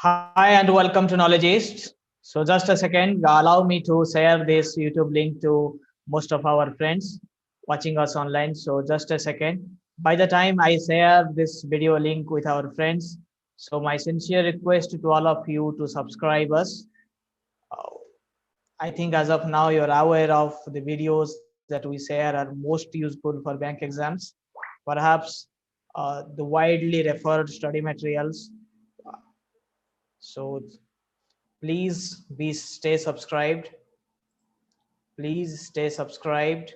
Hi and welcome to Knowledgist. So just a second, allow me to share this YouTube link to most of our friends watching us online. So just a second. By the time I share this video link with our friends, so my sincere request to all of you to subscribe us. Uh, I think as of now you're aware of the videos that we share are most useful for bank exams. Perhaps the widely referred study materials. So please be stay subscribed. Please stay subscribed.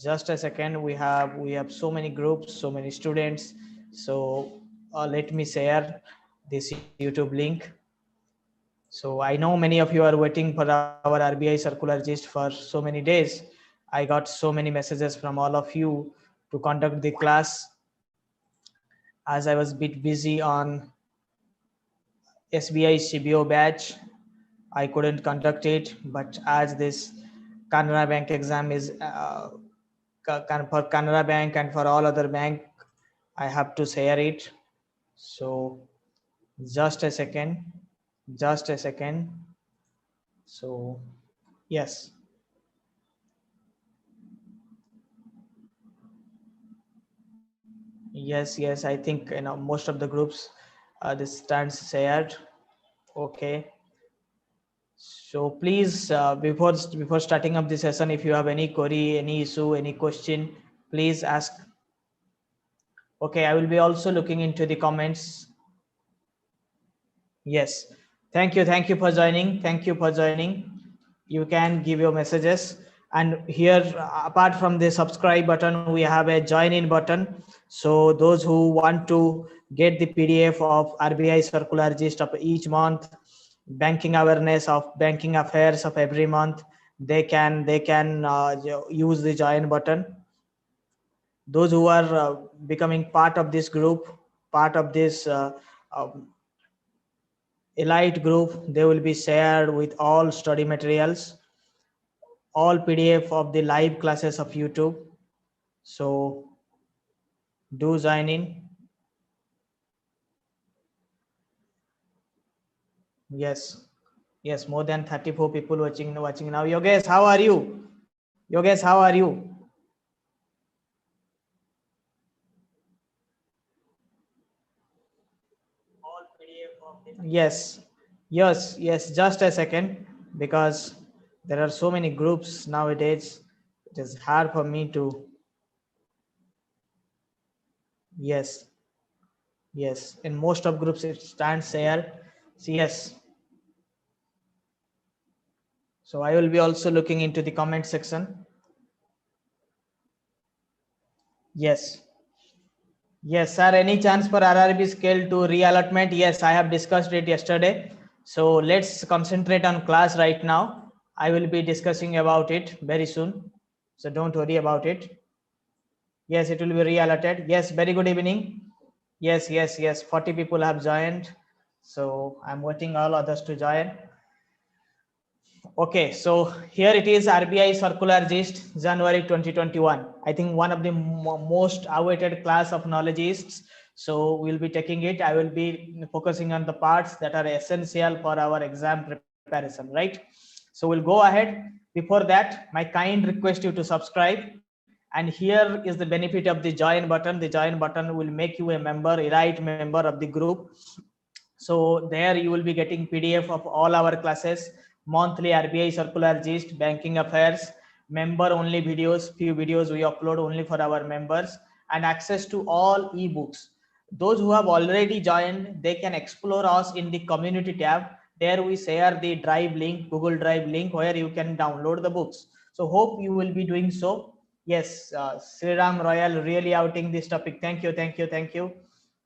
Just a second. We have so many groups, so many students. So let me share this YouTube link. So I know many of you are waiting for our RBI Circular Gist for so many days. I got so many messages from all of you to conduct the class, as I was a bit busy on SBI CBO batch. I couldn't conduct it, but as this Canara Bank exam is for Canara Bank and for all other bank, I have to share it. So just a second, just a second. So yes, yes. I think most of the groups this stands shared. Okay. So please, before starting up the session, if you have any query, any issue, any question, please ask. Okay, I will be also looking into the comments. Yes, thank you for joining. Thank you for joining. You can give your messages, and here apart from the subscribe button, we have a join in button. So those who want to get the PDF of RBI circular gist of each month, banking awareness of banking affairs of every month, they can use the join button. Those who are becoming part of this group, part of this um, elite group, they will be shared with all study materials, all PDF of the live classes of YouTube. So do join in. Yes, more than 34 people watching now. Yogesh, how are you? Yogesh, how are you? Yes, just a second, because there are so many groups nowadays. It is hard for me to. Yes yes in most of groups it stands there. So yes, so I will be also looking into the comment section. Yes yes sir, any chance for RRB scale to reallotment? Yes, I have discussed it yesterday. So let's concentrate on class right now. I will be discussing about it very soon, so don't worry about it. Yes, it will be reallocated. Yes, very good evening. Yes, 40 people have joined, so I'm waiting all others to join. Okay, so here it is, RBI Circular Gist, January 2021. I think one of the most awaited class of knowledgists. So we'll be taking it. I will be focusing on the parts that are essential for our exam preparation, right? So we'll go ahead. Before that, my kind request you to subscribe. And here is the benefit of the join button. The join button will make you a member, a right member of the group. So there you will be getting PDF of all our classes, monthly RBI circular gist, banking affairs, member only videos, few videos we upload only for our members, and access to all ebooks. Those who have already joined, they can explore us in the community tab. There we share the drive link, Google Drive link, where you can download the books. So hope you will be doing so. Yes, Sriram Royal really outing this topic. Thank you.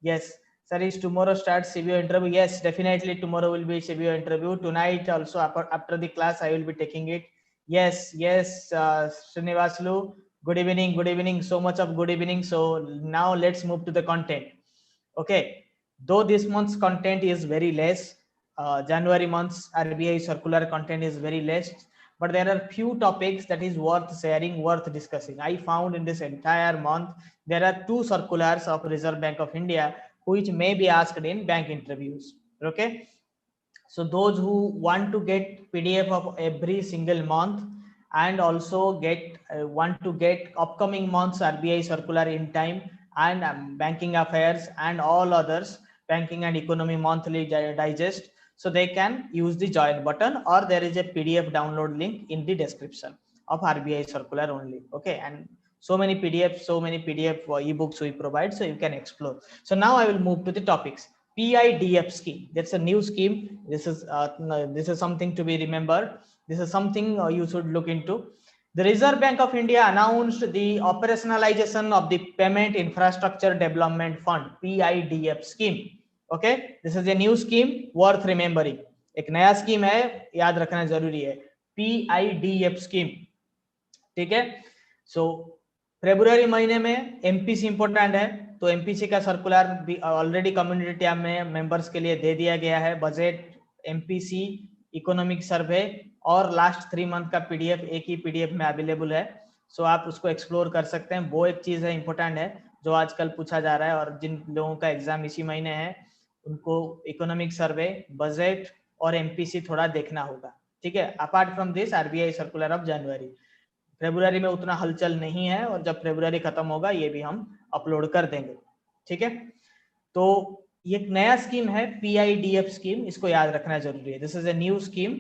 Yes, sir, is tomorrow starts CBO interview? Yes, definitely tomorrow will be CBO interview. Tonight also after the class I will be taking it. Yes, Srinivaslu. Good evening. So much of good evening. So now let's move to the content. Okay, though this month's content is very less, January month's RBI circular content is very less, but there are few topics that is worth sharing, worth discussing. I found in this entire month there are two circulars of Reserve Bank of India which may be asked in bank interviews. Okay, so those who want to get PDF of every single month and also want to get upcoming months RBI circular in time and banking affairs and all others, banking and economy monthly digest, so they can use the join button, or there is a PDF download link in the description of RBI circular only. Okay, and so many PDF ebooks we provide, so you can explore. So now I will move to the topics. PIDF scheme, that's a new scheme. This is something to be remembered. This is something you should look into. The Reserve Bank of India announced the operationalization of the Payment Infrastructure Development Fund, PIDF scheme. Okay, this is a new scheme worth remembering. एक नया scheme है, याद रखना जरूरी है, PIDF scheme. ठीक है, सो फरवरी महीने में एमपीसी इंपोर्टेंट है, तो एमपीसी का सर्कुलर ऑलरेडी कम्युनिटी टैब में मेंबर्स के लिए दे दिया गया है. बजट, एमपीसी, इकोनॉमिक सर्वे और लास्ट 3 मंथ का पीडीएफ एक ही पीडीएफ में अवेलेबल है. सो आप उसको एक्सप्लोर कर सकते हैं. वो एक चीज है इंपॉर्टेंट है जो आजकल पूछा जा रहा है, और जिन लोगों का एग्जाम इसी महीने है उनको इकोनॉमिक सर्वे, बजट और एमपीसी थोड़ा देखना होगा. ठीक है, apart from this RBI circular of January. फरवरी में उतना हलचल नहीं है, और जब फरवरी खत्म होगा ये भी हम अपलोड कर देंगे. ठीक है, तो ये एक नया स्कीम है पीआईडीएफ स्कीम, इसको याद रखना जरूरी है. This is a new scheme.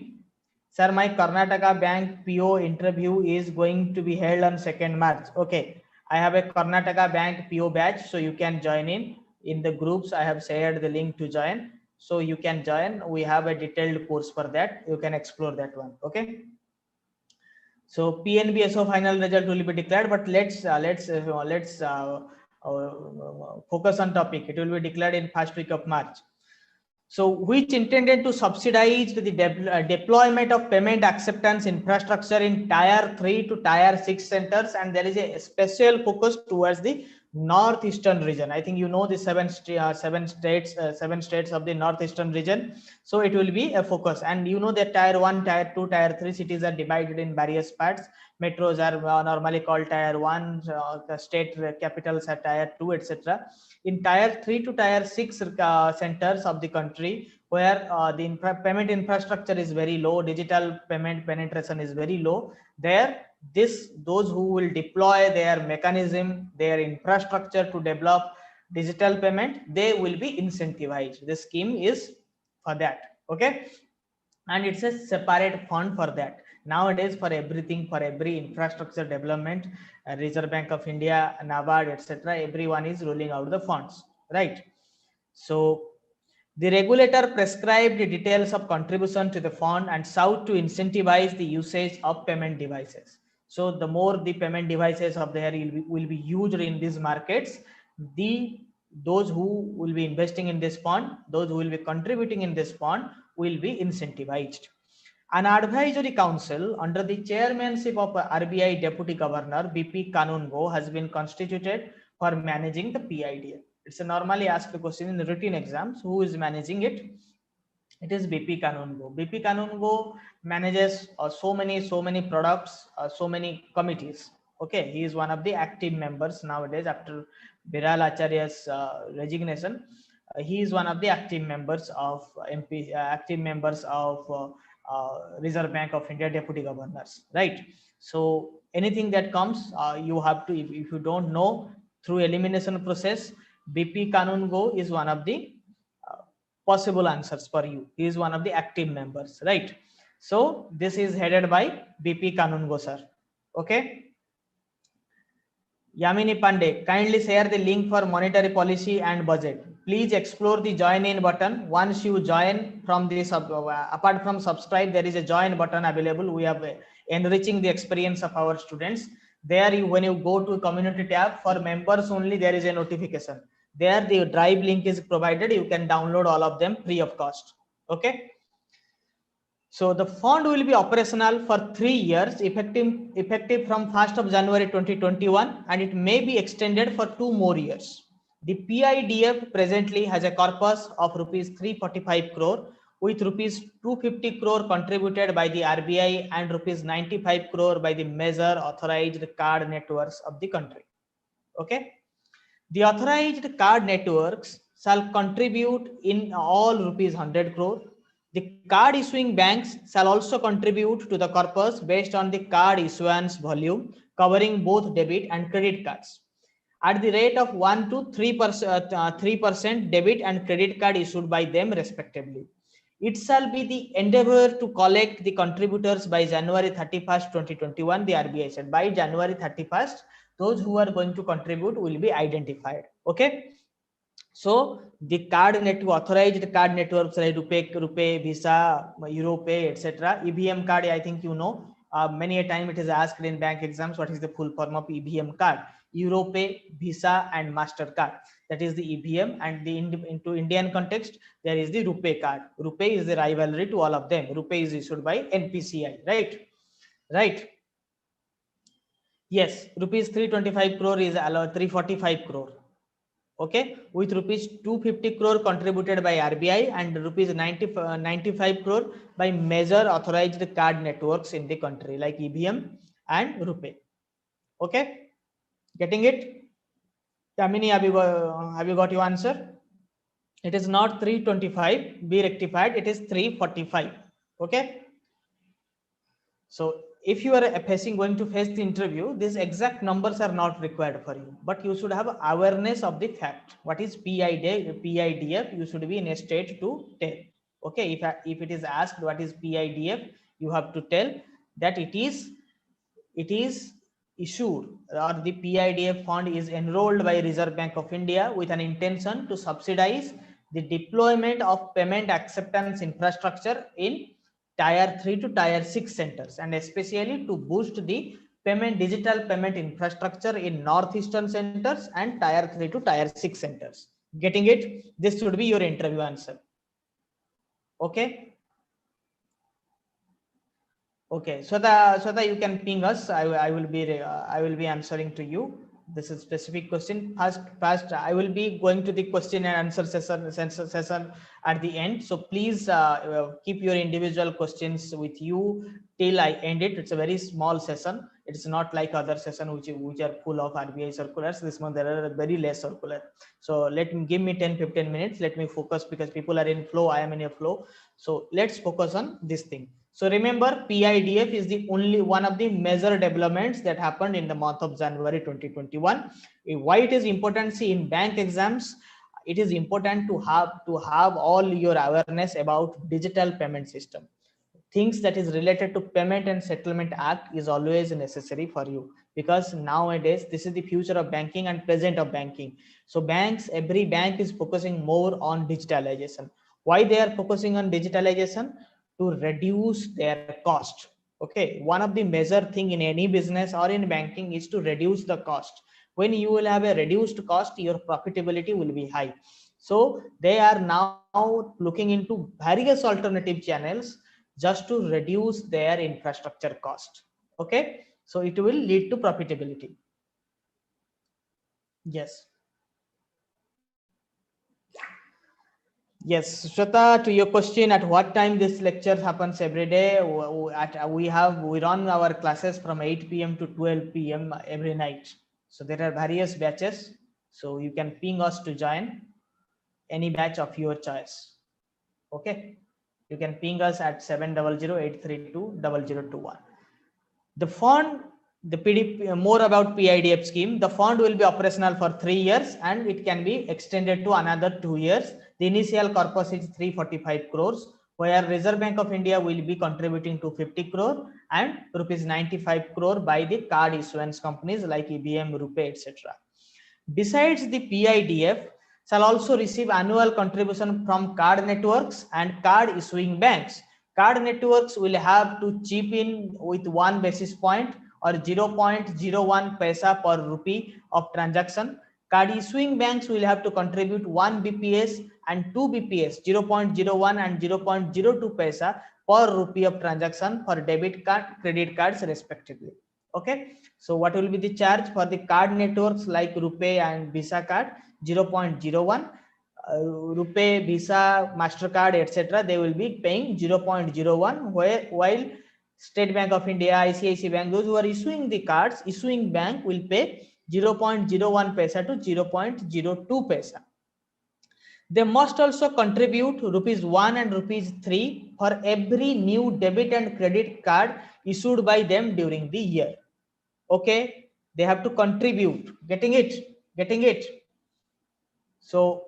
Sir, my Karnataka bank PO interview is going to be held on 2nd March. Okay, I have a Karnataka Bank PO batch, so you can join in the groups. I have shared the link to join, so you can join. We have a detailed course for that. You can explore that one. Okay, so PNBSO final result will be declared, but let's focus on topic. It will be declared in first week of March. So which intended to subsidize the deployment of payment acceptance infrastructure in tier 3 to tier 6 centers, and there is a special focus towards the northeastern region. I think you know the seven states of the northeastern region, so it will be a focus. And you know that tier 1, tier 2, tier 3 cities are divided in various parts. Metros are normally called tier 1, the state capitals are tier 2, etc. In tier 3 to tier 6 centers of the country, where the payment infrastructure is very low, digital payment penetration is very low, there those who will deploy their mechanism, their infrastructure to develop digital payment, they will be incentivized. The scheme is for that. Okay, and it's a separate fund for that. Nowadays, for everything, for every infrastructure development, Reserve Bank of India, NABARD, etc., everyone is rolling out the funds, right? So the regulator prescribed the details of contribution to the fund and sought to incentivize the usage of payment devices. So the more the payment devices of there will be used in these markets, those who will be investing in this fund, those who will be contributing in this fund will be incentivized. An advisory council under the chairmanship of RBI Deputy Governor BP Kanungo has been constituted for managing the PIDF. It's a normally asked question in the written exams. Who is managing it? It is BP Kanungo. BP Kanungo manages so many products, so many committees. Okay, he is one of the active members nowadays after Biral Acharya's resignation. He is one of the active members of Reserve Bank of India Deputy Governors, right? So anything that comes, you have to, if you don't know, through elimination process, BP Kanungo is one of the possible answers for you. He is one of the active members, right? So this is headed by BP Kanungo, sir. Okay. Yamini Pandey, kindly share the link for monetary policy and budget. Please explore the join in button. Once you join from this, apart from subscribe, there is a join button available. We have enriching the experience of our students. There, when you go to community tab, for members only, there is a notification. There, the drive link is provided. You can download all of them free of cost. Okay. So the fund will be operational for 3 years, effective from 1st of January 2021, and it may be extended for 2 more years. The PIDF presently has a corpus of rupees 345 crore, with rupees 250 crore contributed by the RBI and rupees 95 crore by the major authorized card networks of the country. Okay. The authorized card networks shall contribute in all rupees 100 crore. The card issuing banks shall also contribute to the corpus based on the card issuance volume, covering both debit and credit cards, at the rate of 1 to 3% debit and credit card issued by them respectively. It shall be the endeavor to collect the contributors by January 31st, 2021, the RBI said. By January 31st, those who are going to contribute will be identified. Okay. So the card network, authorized card networks like RuPay, Visa, Europay, etc. EBM card, I think you know. Many a time it is asked in bank exams, what is the full form of EBM card? Europay, Visa, and Mastercard. That is the EBM, and into Indian context, there is the RuPay card. RuPay is the rivalry to all of them. RuPay is issued by NPCI, right? Right. Yes, rupees 325 crore is allowed, 345 crore. Okay, with rupees 250 crore contributed by RBI and rupees 95 crore by major authorized card networks in the country like EBM and RuPay. Okay, getting it? Kamini, have you got your answer? It is not 325, be rectified, it is 345. Okay, so if you are going to face the interview, these exact numbers are not required for you, but you should have awareness of the fact. What is PIDF? You should be in a state to tell. Okay, if it is asked what is PIDF, you have to tell that it is issued, or the PIDF fund is enrolled by Reserve Bank of India with an intention to subsidize the deployment of payment acceptance infrastructure in tier 3 to tier 6 centers, and especially to boost the digital payment infrastructure in northeastern centers and tier 3 to tier 6 centers. Getting it? This should be your interview answer. Okay. Okay, so that you can ping us. I will be answering to you. This is specific question. First, I will be going to the question and answer session at the end. So please keep your individual questions with you till I end it. It's a very small session. It's not like other session which are full of RBI circulars. This one there are very less circular. So give me 10-15 minutes. Let me focus because people are in flow. I am in a flow. So let's focus on this thing. So remember, PIDF is the only one of the major developments that happened in the month of January 2021. Why it is important? See, in bank exams, it is important to have all your awareness about digital payment system. Things that is related to Payment and Settlement Act is always necessary for you, because nowadays this is the future of banking and present of banking. So every bank is focusing more on digitalization. Why they are focusing on digitalization? To reduce their cost. Okay, one of the major thing in any business or in banking is to reduce the cost. When you will have a reduced cost, your profitability will be high. So they are now looking into various alternative channels just to reduce their infrastructure cost. Okay, so it will lead to profitability. Yes. Yes, Shweta, to your question, at what time this lecture happens every day? We run our classes from 8 p.m. to 12 p.m. every night. So there are various batches. So you can ping us to join any batch of your choice. Okay, you can ping us at 700-832-0021. The fund, the Pidf, more about PIDF scheme. The fund will be operational for 3 years and it can be extended to another 2 years. The initial corpus is 345 crores, where Reserve Bank of India will be contributing to 50 crore and rupees 95 crore by the card issuance companies like EBM, RuPay, etc. Besides, the PIDF shall also receive annual contribution from card networks and card issuing banks. Card networks will have to chip in with 1 basis point or 0.01 paisa per rupee of transaction. Card issuing banks will have to contribute 1 BPS and 2 BPS, 0.01 and 0.02 paisa per rupee of transaction for debit card, credit cards respectively. Okay, so what will be the charge for the card networks like RuPay and Visa card? 0.01. RuPay, Visa, Mastercard, etc. They will be paying 0.01, while State Bank of India, ICICI Bank, those who are issuing the cards, issuing bank will pay 0.01 paisa to 0.02 paisa. They must also contribute rupees 1 and rupees 3 for every new debit and credit card issued by them during the year. Okay, they have to contribute. Getting it? Getting it? So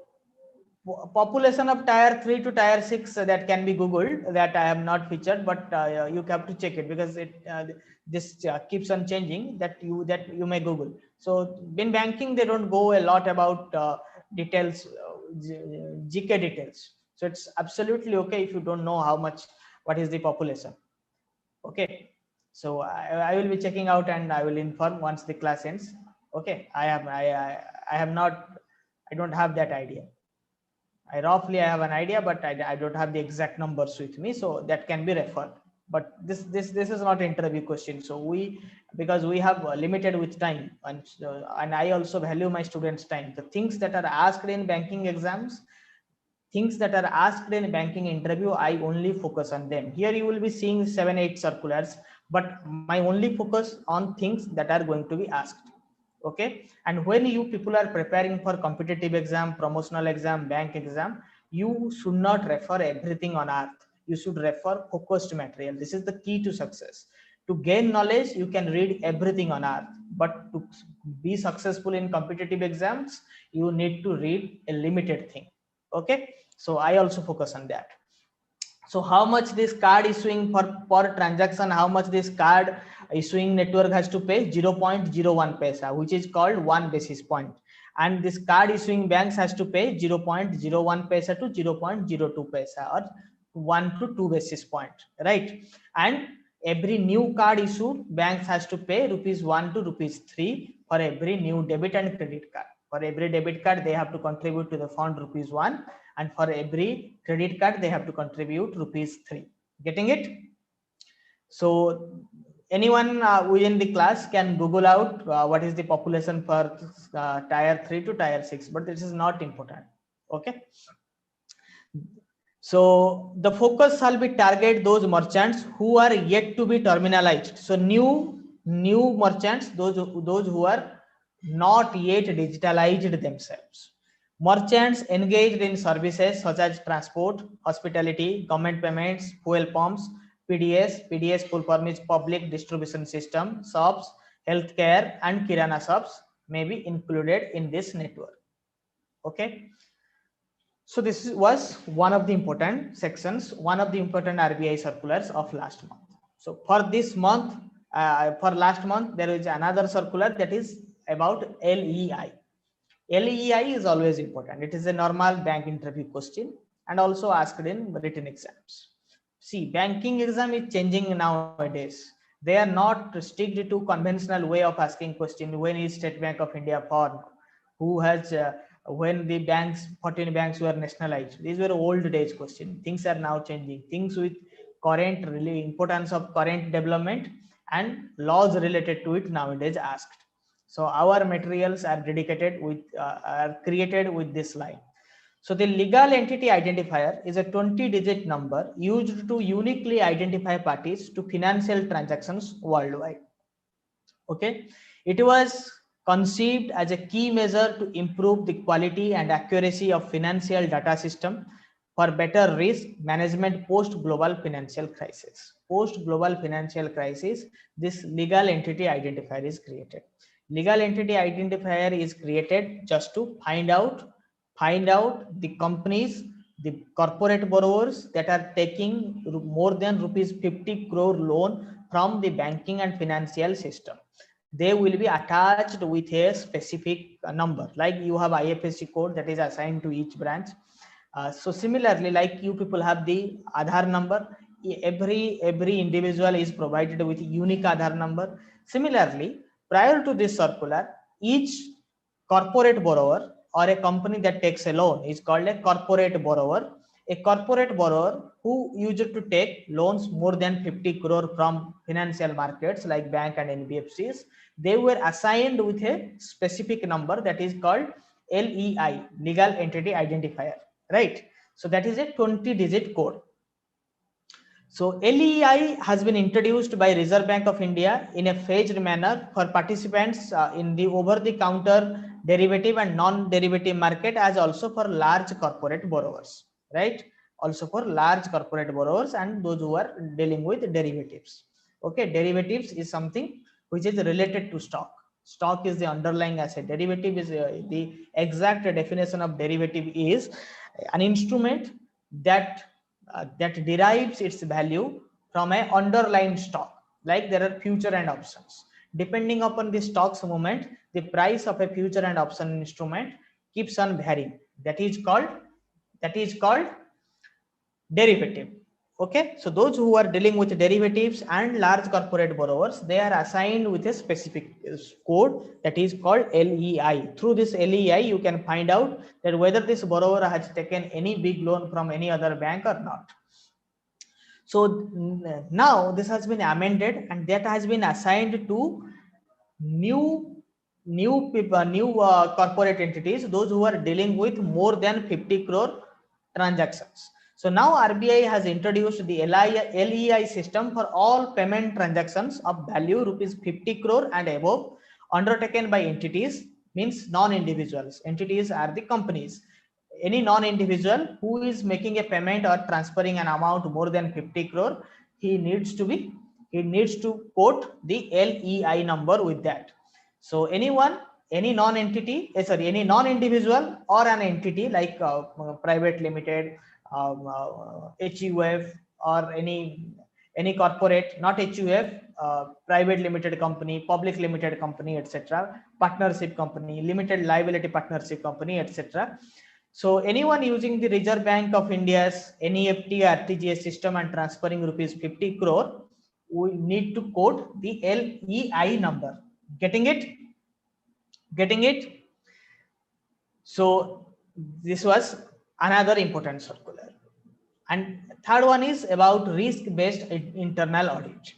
population of tier 3 to tier 6 that can be googled, that I have not featured, but you have to check it because it this keeps on changing, that you may google. So in banking they don't go a lot about details, GK details, so it's absolutely okay if you don't know how much, what is the population. Okay, so I will be checking out and I will inform once the class ends. Okay, I have not, I don't have that idea. I roughly have an idea, but I don't have the exact numbers with me, so that can be referred. But this is not an interview question. So because we have limited with time, and I also value my students' time. The things that are asked in banking exams, things that are asked in banking interview, I only focus on them. Here you will be seeing 7-8 circulars, but my only focus on things that are going to be asked. Okay, and when you people are preparing for competitive exam, promotional exam, bank exam, you should not refer everything on earth. You should refer focused material. This is the key to success. To gain knowledge, you can read everything on earth, but to be successful in competitive exams, you need to read a limited thing. Okay, so I also focus on that. So how much this card issuing per transaction, how much this card issuing network has to pay? 0.01 paisa, which is called 1 basis point. And this card issuing banks has to pay 0.01 paisa to 0.02 paisa, or 1 to 2 basis point, right? And every new card issued, banks has to pay rupees 1 to rupees 3 for every new debit and credit card. For every debit card, they have to contribute to the fund rupees 1, and for every credit card they have to contribute rupees 3. Getting it? So anyone within the class can google out what is the population for tier 3 to tier 6, but this is not important. Okay, so the focus shall be target those merchants who are yet to be terminalized. So new merchants, those who are not yet digitalized themselves. Merchants engaged in services such as transport, hospitality, government payments, fuel pumps, PDS full form is public distribution system, shops, healthcare and kirana shops may be included in this network. Okay, so this was one of the important sections, one of the important RBI circulars of last month. So for this month, for last month, there is another circular that is about LEI. LEI is always important. It is a normal bank interview question and also asked in written exams. See, banking exam is changing nowadays. They are not strict to conventional way of asking question. When is State Bank of India formed? Who has when the banks, 14 banks were nationalized? These were old days question. Things are now changing. Things with current, really importance of current development and laws related to it nowadays asked. So our materials are dedicated with are created with this line. So the legal entity identifier is a 20-digit number used to uniquely identify parties to financial transactions worldwide. Okay, it was conceived as a key measure to improve the quality and accuracy of financial data system for better risk management post global financial crisis. Post global financial crisis, this legal entity identifier is created. Legal entity identifier is created just to find out the companies, the corporate borrowers that are taking more than rupees 50 crore loan from the banking and financial system. They will be attached with a specific number, like you have IFSC code that is assigned to each branch. So similarly, like you people have the Aadhaar number, every individual is provided with unique Aadhaar number. Similarly, prior to this circular, each corporate borrower or a company that takes a loan is called a corporate borrower. A corporate borrower who used to take loans more than 50 crore from financial markets like bank and NBFCs, they were assigned with a specific number that is called LEI, legal entity identifier, right? So that is a 20-digit code. So LEI has been introduced by Reserve Bank of India in a phased manner for participants in the over-the-counter derivative and non-derivative market, as also for large corporate borrowers, right? Also for large corporate borrowers and those who are dealing with derivatives. Okay, derivatives is something which is related to stock. Stock is the underlying asset. Derivative is the exact definition of derivative is an instrument that that derives its value from a underlying stock. Like there are future and options. Depending upon the stock's movement, the price of a future and option instrument keeps on varying. That is called derivative. Okay, so those who are dealing with derivatives and large corporate borrowers, they are assigned with a specific code that is called LEI. Through this LEI, you can find out that whether this borrower has taken any big loan from any other bank or not. So now this has been amended and that has been assigned to new people, new corporate entities, those who are dealing with more than 50 crore transactions. So now RBI has introduced the LEI system for all payment transactions of value rupees 50 crore and above undertaken by entities, means non-individuals. Entities are the companies. Any non-individual who is making a payment or transferring an amount more than 50 crore, he needs to quote the LEI number with that. So anyone, any non-entity, any non-individual or an entity like private limited, HUF, or any corporate, not HUF, private limited company, public limited company, etc., partnership company, limited liability partnership company, etc. So anyone using the Reserve Bank of India's NEFT RTGS system and transferring rupees 50 crore, we need to quote the LEI number. Getting it? So this was another important circular. And third one is about risk-based internal audit.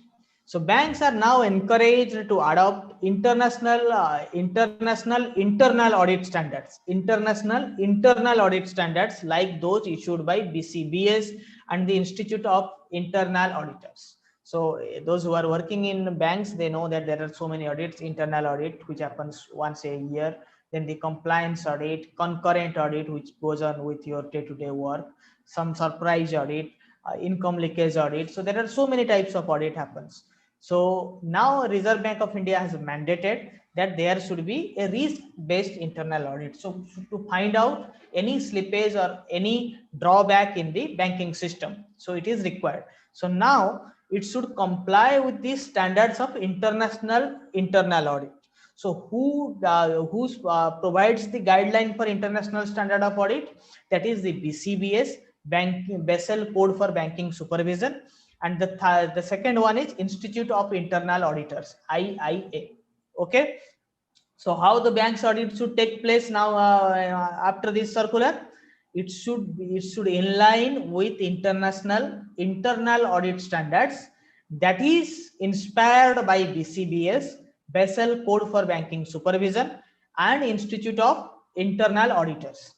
So banks are now encouraged to adopt international internal audit standards, like those issued by BCBS and the Institute of Internal Auditors. So those who are working in banks, they know that there are so many audits: internal audit, which happens once a year, then the compliance audit, concurrent audit, which goes on with your day-to-day work, some surprise audit, income leakage audit. So there are so many types of audit happens. So now Reserve Bank of India has mandated that there should be a risk-based internal audit. So to find out any slippage or any drawback in the banking system, so it is required. So now it should comply with the standards of international internal audit. So who provides the guideline for international standard of audit? That is the BCBS, Basel Code for Banking Supervision, and the second one is Institute of Internal Auditors, IIA. Okay, so how the bank's audit should take place now after this circular? It should in line with international internal audit standards, that is inspired by BCBS, Basel Code for Banking Supervision, and Institute of Internal Auditors,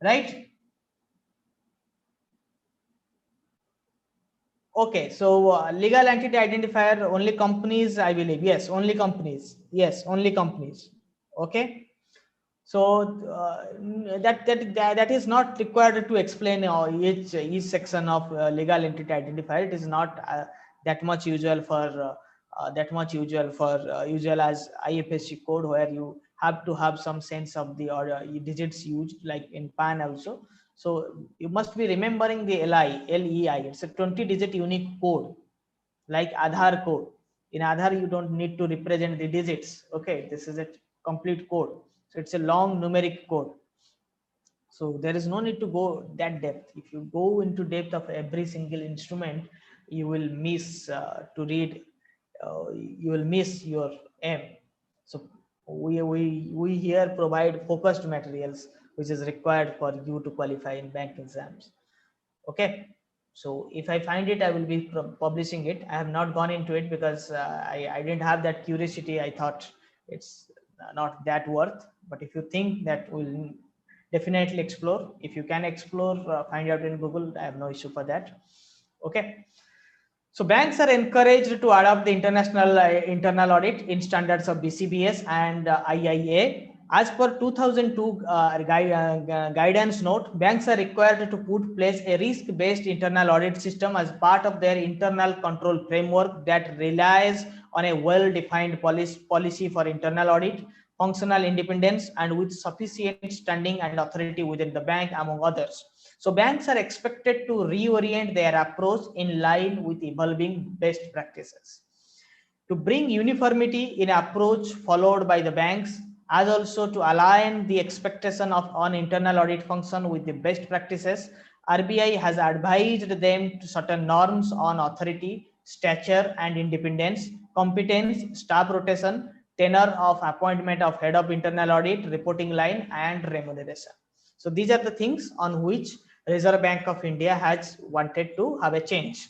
right? Okay, so legal entity identifier, only companies, I believe. Yes, only companies. Yes, only companies. Okay. So that is not required to explain each section of legal entity identifier. It is not that much usual for usual as IFSC code, where you have to have some sense of the digits used, like in PAN also. So you must be remembering the LEI. It's a 20-digit unique code, like Aadhaar code. In Aadhaar, you don't need to represent the digits. Okay, this is a complete code. So it's a long numeric code. So there is no need to go that depth. If you go into depth of every single instrument, you will miss to read. You will miss your aim. So we here provide focused materials, which is required for you to qualify in bank exams. Okay. So if I find it, I will be publishing it. I have not gone into it because I didn't have that curiosity. I thought it's not that worth. But if you think that will definitely explore, if you can explore, find out in Google, I have no issue for that. Okay. So banks are encouraged to adopt the international internal audit in standards of BCBS and IIA As per 2002 guidance note, banks are required to put place a risk-based internal audit system as part of their internal control framework that relies on a well-defined policy for internal audit, functional independence, and with sufficient standing and authority within the bank, among others. So banks are expected to reorient their approach in line with evolving best practices. To bring uniformity in approach followed by the banks, as also to align the expectation of an internal audit function with the best practices, RBI has advised them to certain norms on authority, stature and independence, competence, staff rotation, tenure of appointment of head of internal audit, reporting line and remuneration. So these are the things on which Reserve Bank of India has wanted to have a change.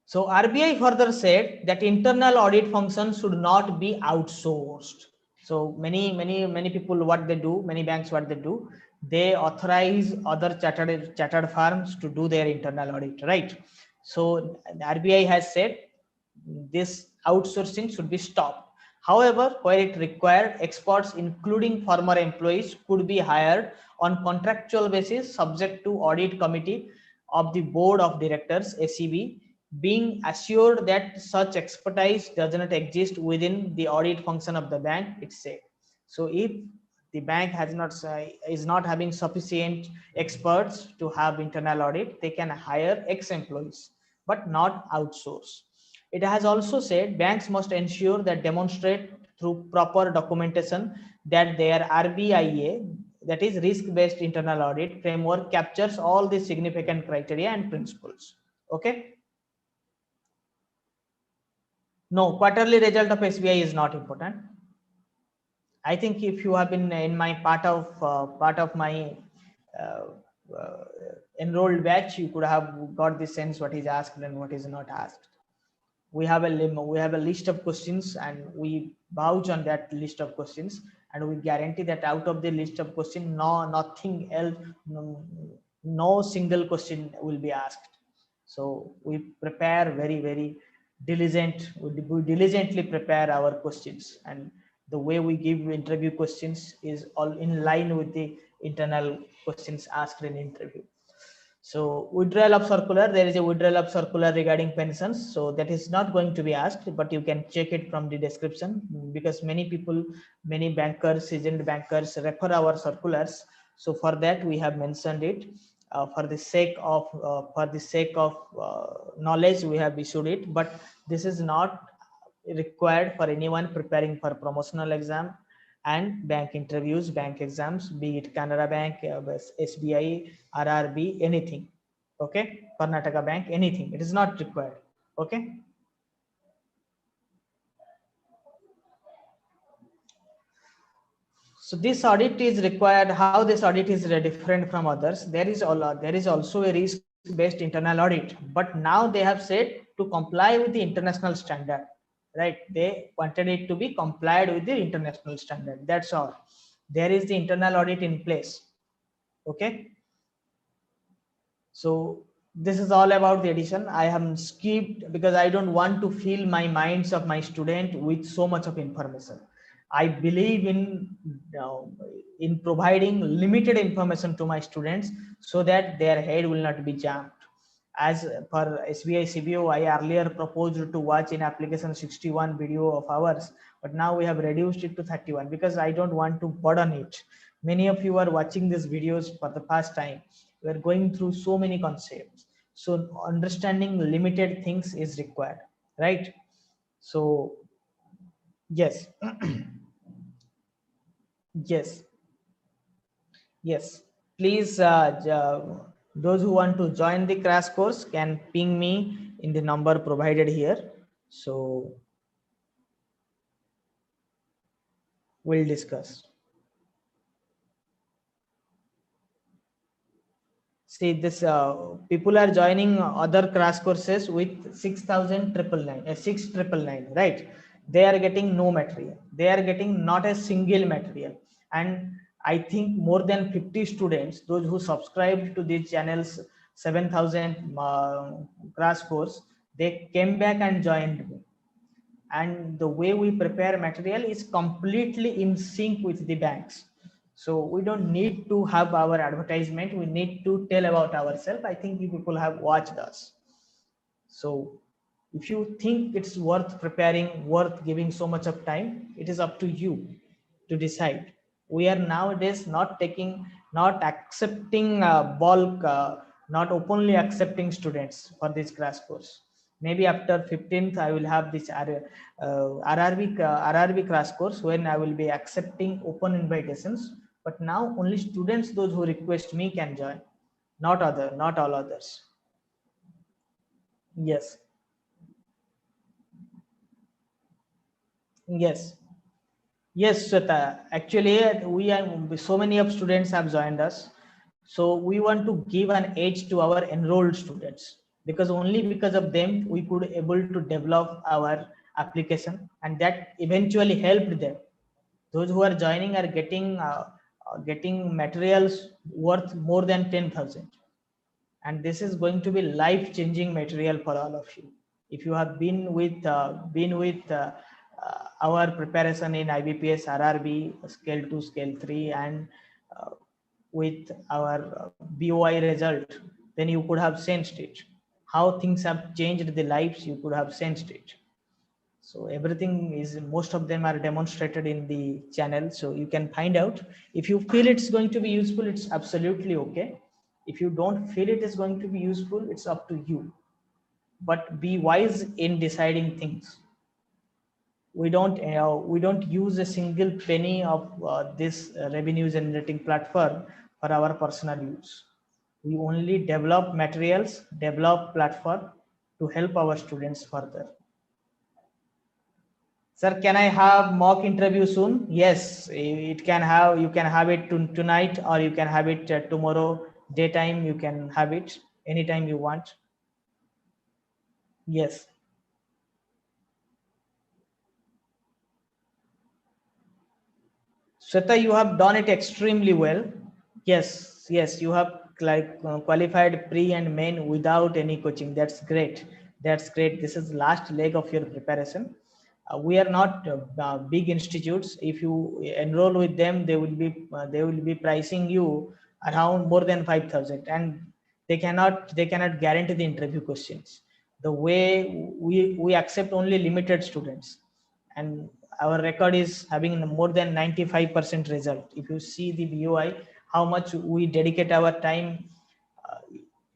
So RBI further said that internal audit function should not be outsourced. So many people, what they do, many banks, what they do, they authorize other chartered firms to do their internal audit, right? So the RBI has said this outsourcing should be stopped. However, where it required, experts, including former employees, could be hired on contractual basis, subject to audit committee of the board of directors, ACB, being assured that such expertise does not exist within the audit function of the bank, it's said. So if the bank is not having sufficient experts to have internal audit, they can hire ex-employees, but not outsource. It has also said banks must ensure that demonstrate through proper documentation that their RBIA, that is risk-based internal audit framework, captures all the significant criteria and principles. Okay. No, quarterly result of SBI is not important. I think if you have been in my part of my uh, uh, enrolled batch, you could have got the sense what is asked and what is not asked. We have a list of questions and we vouch on that list of questions, and we guarantee that out of the list of questions, nothing else, no single question will be asked. So we prepare very diligent, we diligently prepare our questions, and the way we give interview questions is all in line with the internal questions asked in interview. So withdrawal of circular, there is a withdrawal of circular regarding pensions. So that is not going to be asked, but you can check it from the description, because many people, many bankers, seasoned bankers refer our circulars. So for that we have mentioned it. For the sake of knowledge, we have issued it, but this is not required for anyone preparing for promotional exam and bank interviews, bank exams, be it Canara Bank, SBI, RRB, anything. Okay, Karnataka Bank, anything. It is not required. Okay. So this audit is required. How this audit is different from others? There is also a risk-based internal audit, but now they have said to comply with the international standard. Right? They wanted it to be complied with the international standard. That's all. There is the internal audit in place. Okay. So this is all about the addition. I have skipped because I don't want to fill my minds of my student with so much of information. I believe in providing limited information to my students so that their head will not be jammed. As per SBI CBO, I earlier proposed to watch in application 61 video of ours, but now we have reduced it to 31 because I don't want to burden it. Many of you are watching these videos for the first time. We are going through so many concepts. So understanding limited things is required, right? So yes, yes, yes. Please, those who want to join the crash course can ping me in the number provided here. So we'll discuss. See this, people are joining other crash courses with 6,999, right? They are getting no material. They are getting not a single material. And I think more than 50 students, those who subscribed to these channels, 7,000 crash course, they came back and joined me. and the way we prepare material is completely in sync with the banks. So we don't need to have our advertisement. We need to tell about ourselves. I think you people have watched us. So if you think it's worth preparing, worth giving so much of time, it is up to you to decide. We are nowadays not accepting bulk, not openly accepting students for this crash course. Maybe after 15th, I will have this RRB crash course when I will be accepting open invitations. But now only students, those who request me, can join, not all others. Yes. Yes. Yes, Sweta. Actually, we are so many of students have joined us. So we want to give an edge to our enrolled students, because only because of them we could able to develop our application, and that eventually helped them. Those who are joining are getting materials worth more than 10,000, and this is going to be life-changing material for all of you. If you have been with our preparation in IBPS, RRB, Scale 2, Scale 3, and uh, with our BOI result, then you could have sensed it. How things have changed the lives, you could have sensed it. So everything is, most of them are demonstrated in the channel, so you can find out. If you feel it's going to be useful, it's absolutely okay. If you don't feel it is going to be useful, it's up to you. But be wise in deciding things. We don't use a single penny of this revenue generating platform for our personal use. We only develop materials, develop platform to help our students further. Sir, can I have mock interview soon? Yes, it can have. You can have it tonight, or you can have it tomorrow daytime. You can have it anytime you want. Yes. Sweta, you have done it extremely well. Yes, yes, you have qualified pre and main without any coaching. That's great. That's great. This is last leg of your preparation. We are not big institutes. If you enroll with them, they will be pricing you around more than 5,000, and they cannot guarantee the interview questions. The way we accept only limited students, and our record is having more than 95% result. If you see the BOI, how much we dedicate our time, uh,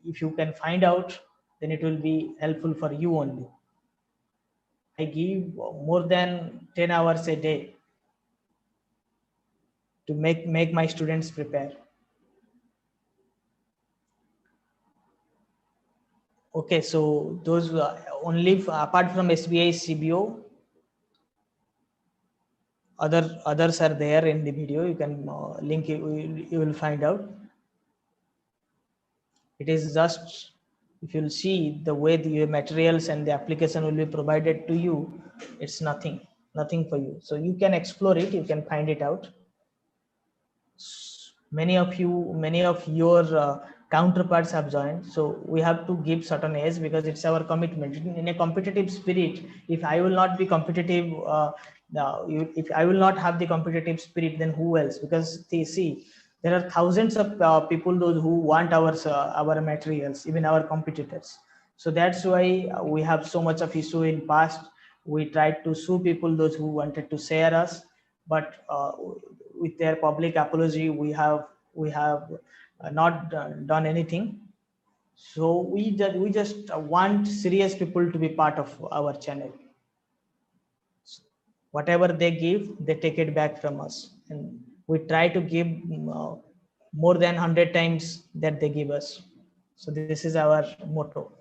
if you can find out, then it will be helpful for you only. I give more than 10 hours a day to make my students prepare. Okay, so those only apart from SBI CBO, others are there in the video. You can link it, you will find out. It is just, if you'll see the way the materials and the application will be provided to you, it's nothing for you. So you can explore it, you can find it out. Many of your counterparts have joined, so we have to give certain age, because it's our commitment in a competitive spirit. If I will not be competitive, if I will not have the competitive spirit, then who else? Because they see there are thousands of people, those who want our materials, even our competitors. So that's why we have so much of issue in past. We tried to sue people, those who wanted to share us, but with their public apology, we have not done anything. So we just want serious people to be part of our channel. Whatever they give, they take it back from us, and we try to give more than 100 times that they give us. So this is our motto.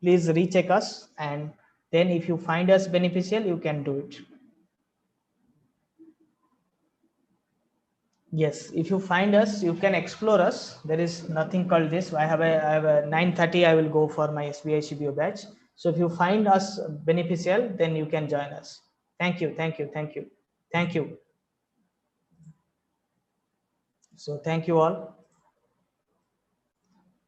Please recheck us, and then if you find us beneficial, you can do it. Yes, if you find us, you can explore us. There is nothing called this. I have a 9:30. I will go for my SBI CBO batch. So if you find us beneficial, then you can join us. Thank you, thank you, thank you, thank you. So thank you all.